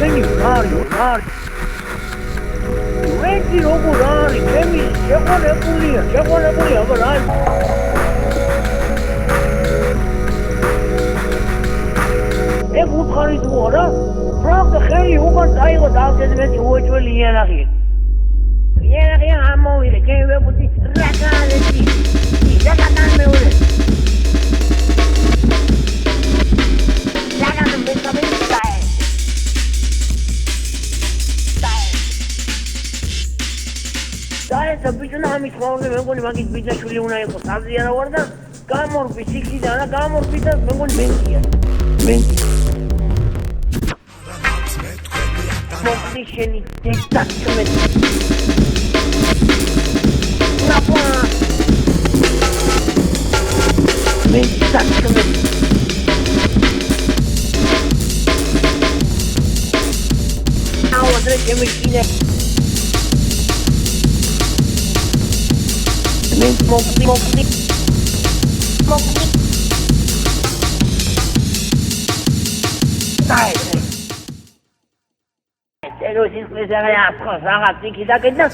ხენი არის ვენდი როგორ არის ჩემი შეყოლებულია აბა რა ეგ უთხარი თუ არა პროგრამი ხელი უკან დაიღო დავდედმეთი უეჭველი იენახი ამოვიდე გევებუდი რაკალეთი რაკალთან მეურე რაკალთან მეცაბი და ბიჭუნა ამის ხოლმე მეგონი მაგის ბიძაშვილი უნდა იყოს აზია რა ვარ და გამორბი სიქსიდან და გამორბი და მეგონი მენტია მოკლი შენი დიქტატომეთ ნაპა მენტატომეთ აუდრე კემიშინე მოკლი დაი ეს ის ეს რაღაც რაღაც იქ და კიდე